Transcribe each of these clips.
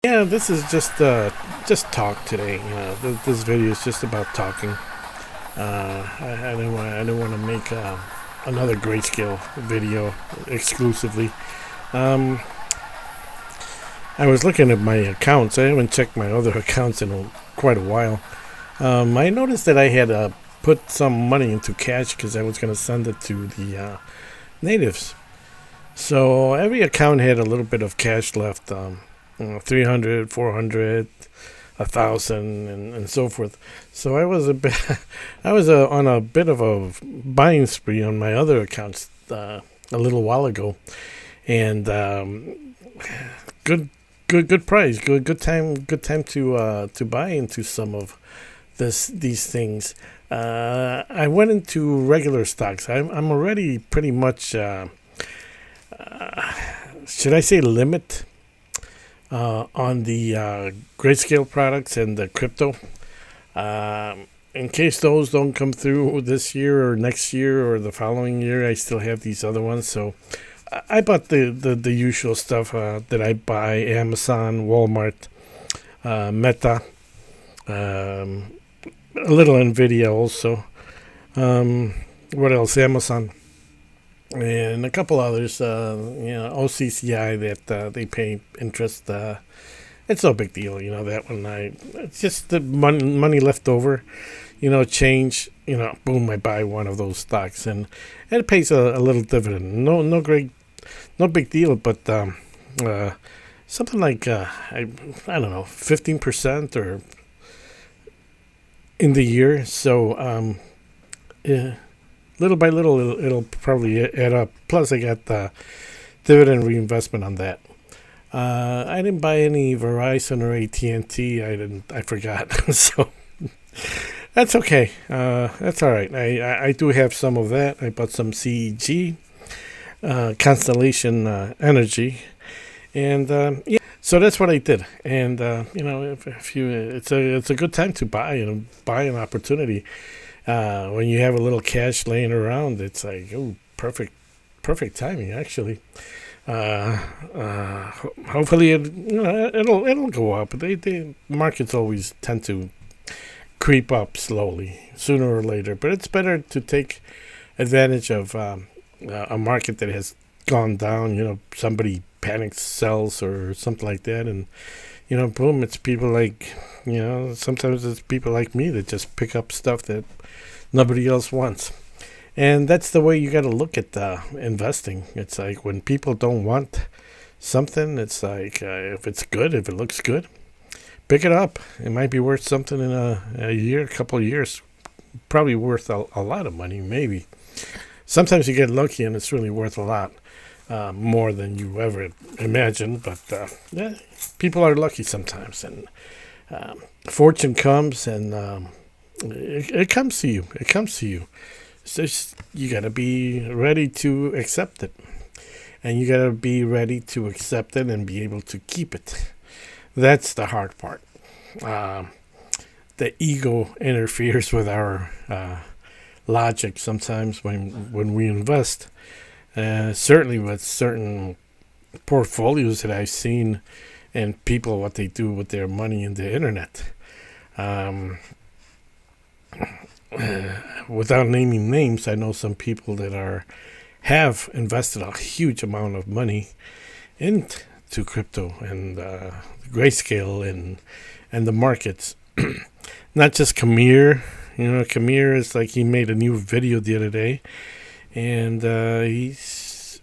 Yeah, this is just talk today. This video is just about talking. I didn't want to make another grayscale video exclusively. Um, I was looking at my accounts. I haven't checked my other accounts in quite a while. I noticed that I had put some money into cash because I was going to send it to the natives. So every account had a little bit of cash left. 300, 400, 1,000, and so forth. So I was on a bit of a buying spree on my other accounts a little while ago, and good price, good time to buy into some of these things. I went into regular stocks. I'm already pretty much should I say limit on the grayscale products and the crypto. In case those don't come through this year or next year or the following year, I still have these other ones. So I bought the usual stuff that I buy: Amazon, Walmart, Meta, a little NVDY also. What else? Amazon. And a couple others, OCCI that they pay interest. It's no big deal, that one. It's just the money left over, change. Boom, I buy one of those stocks, and it pays a little dividend. No big deal, but something like I don't know, 15% or in the year. So yeah. Little by little, it'll probably add up. Plus, I got the dividend reinvestment on that. I didn't buy any Verizon or AT&T. I forgot. So that's okay. That's all right. I do have some of that. I bought some CEG, Constellation Energy, and yeah. So that's what I did. And if you, it's a good time to buy an opportunity. When you have a little cash laying around, it's like, oh, perfect timing, actually. Hopefully, it'll go up. The markets always tend to creep up slowly, sooner or later. But it's better to take advantage of a market that has gone down. Somebody panics, sells, or something like that, and boom, it's people like, sometimes it's people like me that just pick up stuff that nobody else wants. And that's the way you got to look at investing. It's like when people don't want something, it's like if it's good, if it looks good, pick it up. It might be worth something in a year, a couple of years. Probably worth a lot of money, maybe. Sometimes you get lucky and it's really worth a lot. More than you ever imagined, but yeah, people are lucky sometimes, and fortune comes, and it comes to you. It comes to you. So you got to be ready to accept it, and you got to be ready to accept it and be able to keep it. That's the hard part. The ego interferes with our logic sometimes when we invest. Certainly with certain portfolios that I've seen and people, what they do with their money in the internet. Without naming names, I know some people that have invested a huge amount of money into crypto and grayscale and the markets. Not just Kamir. Kamir is like, he made a new video the other day. And he's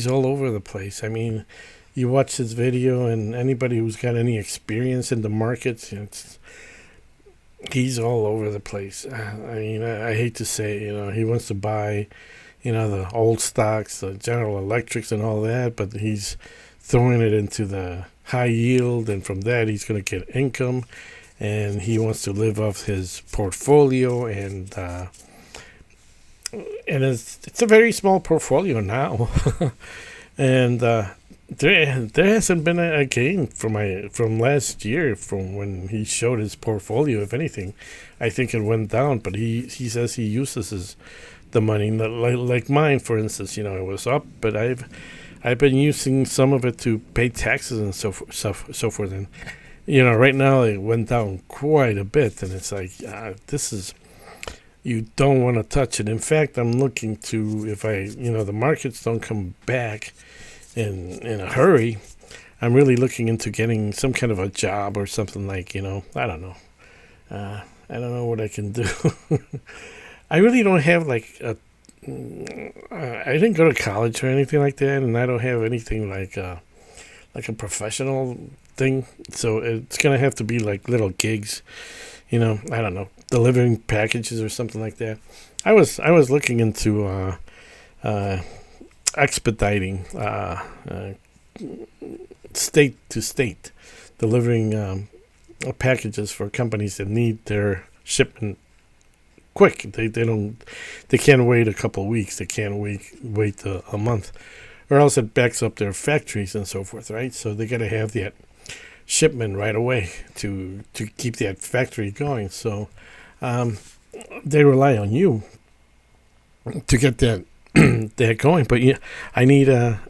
all over the place. I mean, you watch his video, and anybody who's got any experience in the markets, he's all over the place. I hate to say, he wants to buy, the old stocks, the General Electrics and all that, but he's throwing it into the high yield, and from that he's going to get income, and he wants to live off his portfolio, and it's a very small portfolio now, and there hasn't been a gain from last year from when he showed his portfolio. If anything, I think it went down. But he says he uses the money like mine, for instance. It was up, but I've I've been using some of it to pay taxes and so forth. And right now it went down quite a bit, and it's like this is, you don't want to touch it. In fact, I'm looking to, if the markets don't come back in a hurry, I'm really looking into getting some kind of a job or something like, I don't know. I don't know what I can do. I really don't have I didn't go to college or anything like that, and I don't have anything like a professional thing. So it's gonna have to be like little gigs, I don't know, delivering packages or something like that. I was looking into expediting state to state, delivering packages for companies that need their shipment quick. They can't wait a couple of weeks. They can't wait a month, or else it backs up their factories and so forth, right? So they got to have that shipment right away to keep that factory going. So they rely on you to get that that going. But yeah, I need a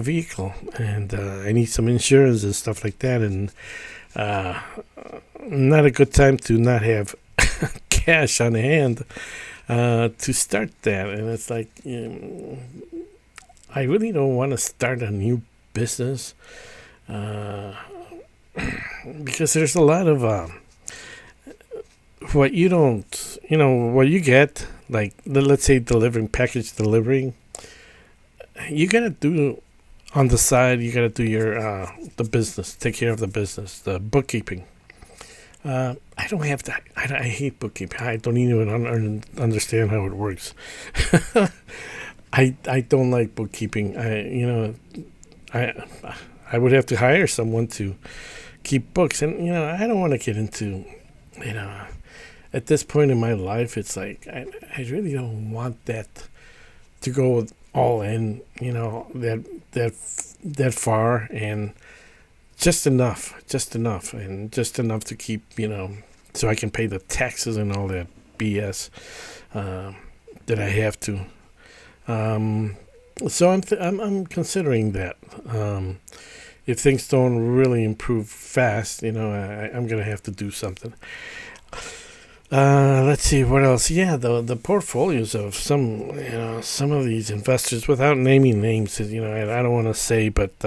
vehicle, and I need some insurance and stuff like that, and not a good time to not have cash on hand to start that. And it's like, I really don't want to start a new business because there's a lot of what you don't, what you get, like let's say package delivering, you gotta do on the side. You gotta do your the business, take care of the business, the bookkeeping. I don't have that. I hate bookkeeping. I don't even understand how it works. I don't like bookkeeping. I would have to hire someone to keep books, and I don't want to get into, at this point in my life, it's like I really don't want that to go all in, that far, and just enough, and just enough to keep, so I can pay the taxes and all that BS that I have to. So I'm considering that. If things don't really improve fast, I'm gonna have to do something. Let's see what else. Yeah, the portfolios of some of these investors, without naming names, I don't want to say, but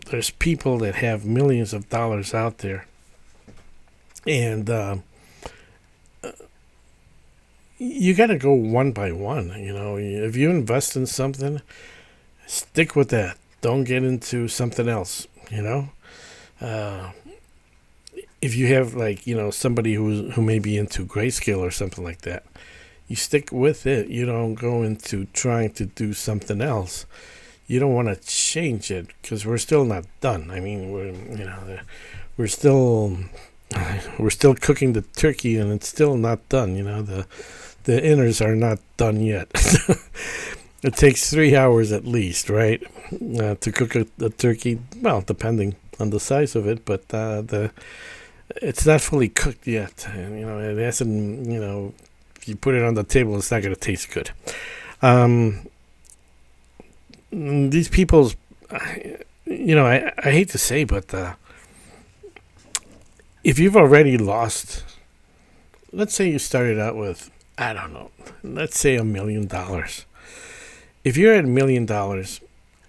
there's people that have millions of dollars out there, and you got to go one by one. If you invest in something, stick with that. Don't get into something else. If you have somebody who may be into grayscale or something like that, you stick with it. You don't go into trying to do something else. You don't want to change it because we're still not done. I mean, we're still cooking the turkey, and it's still not done. The innards are not done yet. It takes 3 hours at least, right, to cook a turkey. Well, depending on the size of it, but it's not fully cooked yet, and it hasn't. If you put it on the table, it's not going to taste good. These people's, I hate to say, but if you've already lost, let's say you started out with, I don't know, let's say $1 million. If you're at $1 million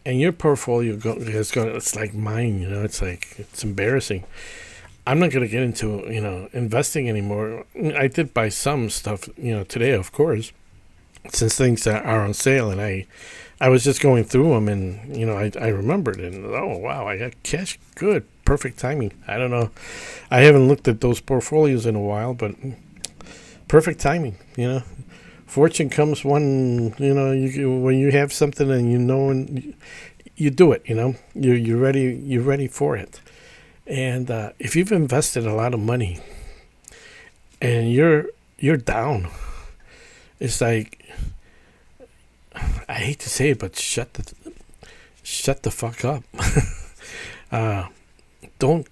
and your portfolio has gone, it's like mine, it's embarrassing. I'm not going to get into, investing anymore. I did buy some stuff, today, of course, since things are on sale, and I was just going through them, and, I remembered, and, oh, wow, I got cash. Good. Perfect timing. I don't know. I haven't looked at those portfolios in a while, but perfect timing, Fortune comes when, when you have something and and you do it, you're ready for it. And if you've invested a lot of money and you're down, it's like, I hate to say it, but shut the fuck up. Don't,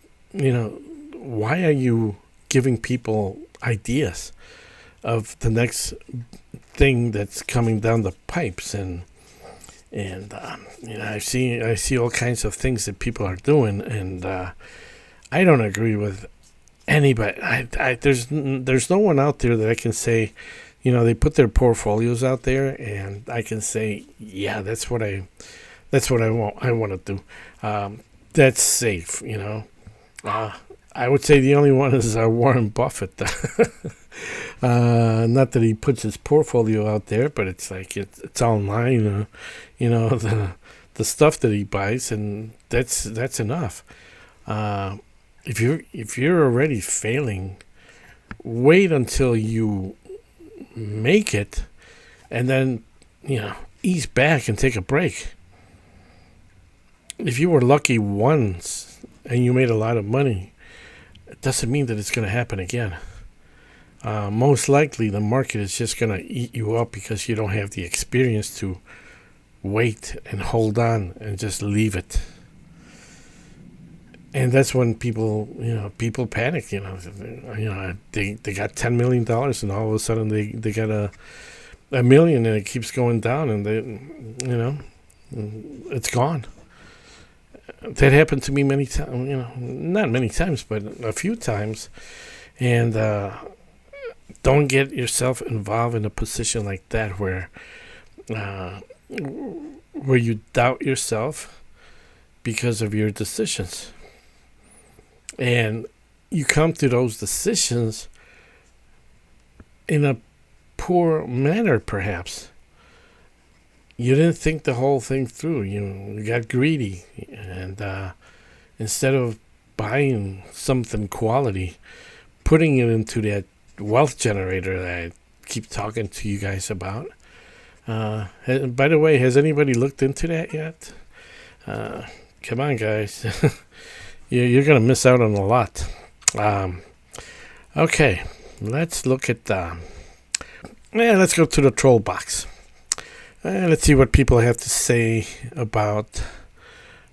why are you giving people ideas of the next thing that's coming down the pipes? And And I see all kinds of things that people are doing, and I don't agree with anybody. There's no one out there that I can say, they put their portfolios out there, and I can say, yeah, that's what I want. I want to do. That's safe. I would say the only one is Warren Buffett. Not that he puts his portfolio out there, but it's like it's online. The stuff that he buys, and that's enough. If you're already failing, wait until you make it, and then ease back and take a break. If you were lucky once and you made a lot of money, it doesn't mean that it's going to happen again. Most likely, the market is just going to eat you up because you don't have the experience to wait and hold on and just leave it. And that's when people panic. They got $10 million, and all of a sudden they got a million, and it keeps going down, and it's gone. That happened to me many times. Not many times, but a few times. And don't get yourself involved in a position like that where you doubt yourself because of your decisions. And you come to those decisions in a poor manner, perhaps. You didn't think the whole thing through. You got greedy. And instead of buying something quality, putting it into that wealth generator that I keep talking to you guys about. By the way, has anybody looked into that yet? Come on, guys. You're going to miss out on a lot. Okay, let's look at... let's go to the troll box. Let's see what people have to say about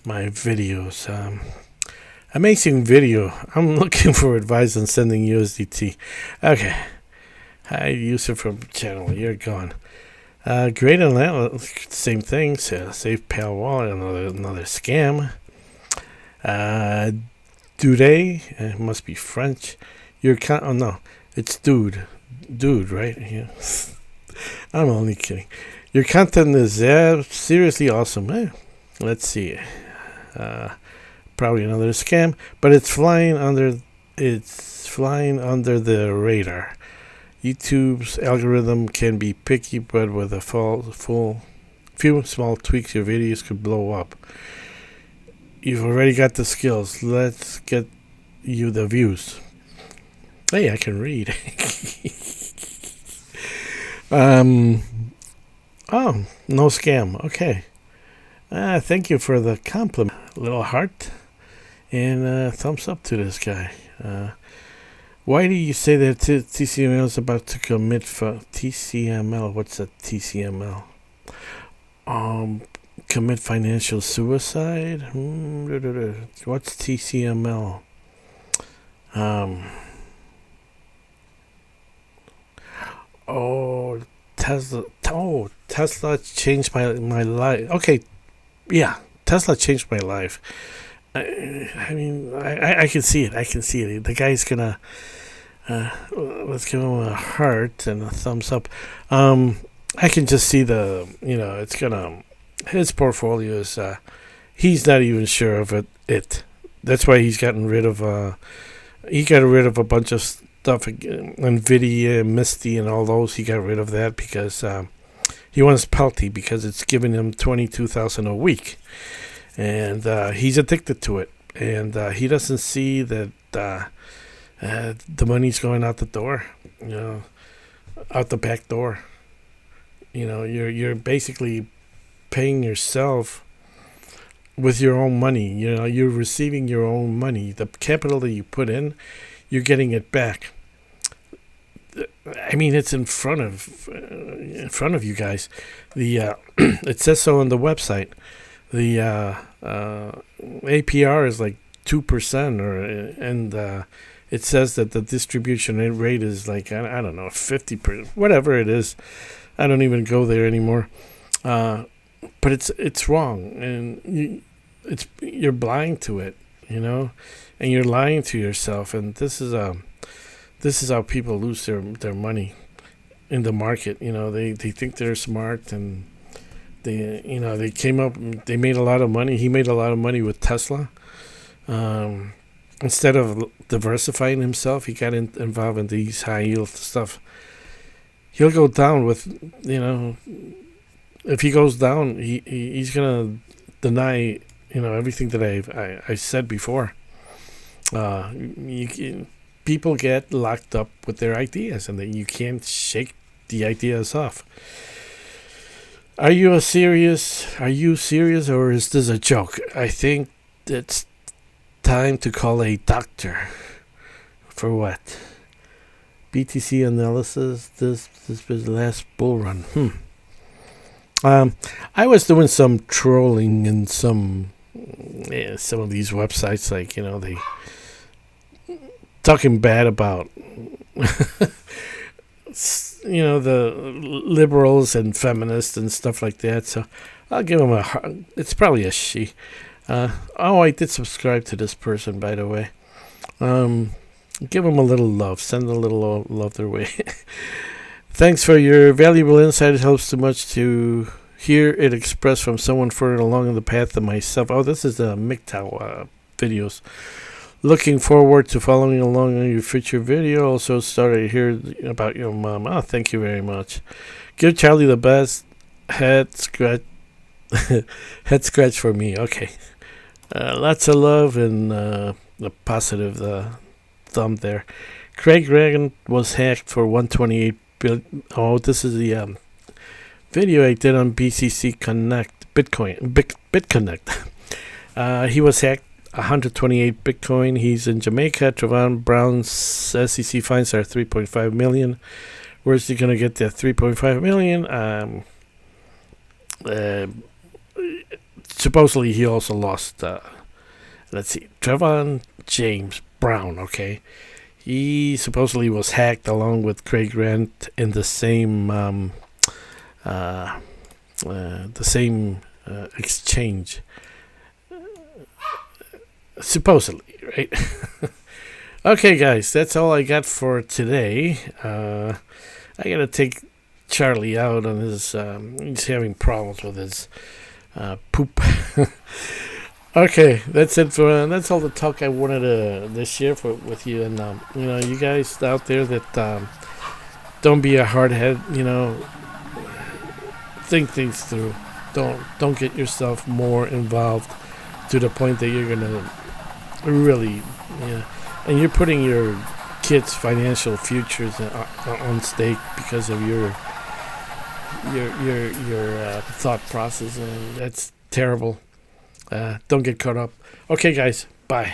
my videos. Amazing video. I'm looking for advice on sending USDT. Okay. Hi, user from channel. You're gone. Great analysis. Same thing. Safe Pal Wallet. Another scam. Dude, it must be French. Oh no, it's dude, right? Yeah. I'm only kidding. Your content is seriously awesome. Let's see. Probably another scam, but it's flying under the radar. YouTube's algorithm can be picky, but with a few small tweaks, your videos could blow up. You've already got the skills. Let's get you the views. Hey, I can read. Oh, no scam. Okay. Thank you for the compliment. Little heart and thumbs up to this guy. Why do you say that TCML is about to commit TCML? What's a TCML? Commit financial suicide? What's TCML? Tesla changed my life. Okay, yeah, Tesla changed my life. I mean, I can see it. The guy's gonna let's give him a heart and a thumbs up. I can just see it's gonna. His portfolio is. He's not even sure of it. That's why he's gotten rid of. He got rid of a bunch of stuff, NVDY, Misty, and all those. He got rid of that because he wants Pelty because it's giving him $22,000 a week. And he's addicted to it, and he doesn't see that the money's going out the door, out the back door. You're basically paying yourself with your own money. You're receiving your own money. The capital that you put in, you're getting it back. I mean, it's in front of you guys. The it says so on the website. The APR is like 2%, and it says that the distribution rate is like I don't know 50%, whatever it is. I don't even go there anymore. but it's wrong, and you're blind to it, and you're lying to yourself. And this is how people lose their money in the market. They think they're smart, and they came up, they made a lot of money. He made a lot of money with Tesla. Instead of diversifying himself, he got involved in these high yield stuff. He'll go down with, if he goes down, he's gonna deny, everything that I said before. People get locked up with their ideas, and then you can't shake the ideas off. Are you serious, or is this a joke? I think it's time to call a doctor. For what? BTC analysis. This was the last bull run. I was doing some trolling in some of these websites, like they talking bad about the liberals and feminists and stuff like that. So I'll give them it's probably a she. I did subscribe to this person, by the way. Give them a little love. Send a little love their way. Thanks for your valuable insight. It helps too much to hear it expressed from someone further along the path than myself. Oh, this is the MGTOW videos. Looking forward to following along on your future video. Also started to hear about your mom. Oh, thank you very much. Give Charlie the best head scratch. Head scratch for me. Okay. Lots of love and the positive thumb there. Craig Reagan was hacked for 128 billion. Oh, this is the video I did on BCC Connect BitConnect. He was hacked 128 Bitcoin. He's in Jamaica. Trayvon Brown's SEC fines are 3.5 million. Where's he gonna get that 3.5 million? Supposedly he also lost. Let's see, Trayvon James Brown. Okay, he supposedly was hacked along with Craig Grant in the same exchange. Supposedly, right? Okay, guys, that's all I got for today. I gotta take Charlie out on his. He's having problems with his poop. Okay, that's it that's all the talk I wanted to share with you. And you guys out there that don't be a hardhead. Think things through. Don't get yourself more involved to the point that you're gonna really, and you're putting your kids' financial futures on stake because of your thought process, and that's terrible. Don't get caught up. Okay, guys, bye.